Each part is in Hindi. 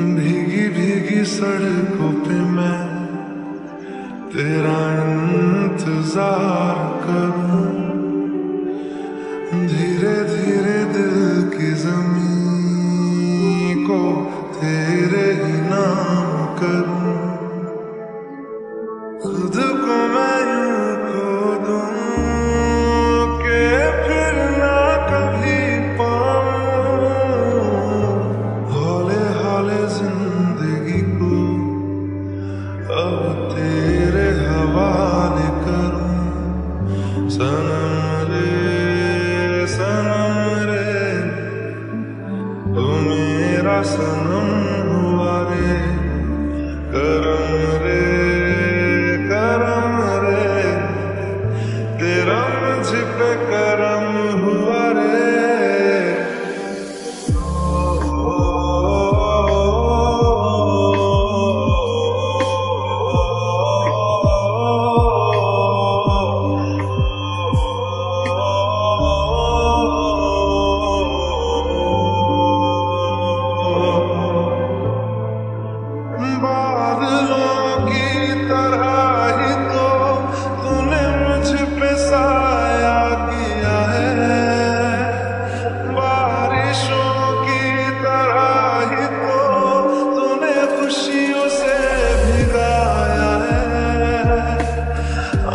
भीगी भीगी सड़कों पे मैं तेरा इंतजार करूं, धीरे धीरे दिल की ज़मीं को तेरे ही नाम करूं। खुद को मैं यूं खो दूं कि फिर ना कभी पाऊं, हौले हौले जिंदगी को अब तेरे हवाले करूं। सनम रे तू मेरा सनम हुआ रे, करम रे तेरा मुझ पे करम हुआ रे। बादलों की तरह ही तो तूने मुझ पे साया किया है, बारिशों की तरह ही तो तूने खुशियों से भिगाया है,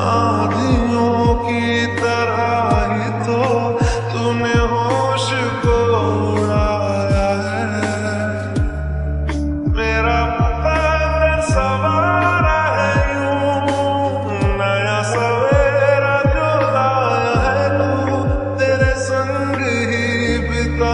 आंधियों की तरह ही तो तूने होश को उड़ाया है। मेरा सवारा है यूं नया सवेरा जो लाया है तू, तेरे संग ही बिता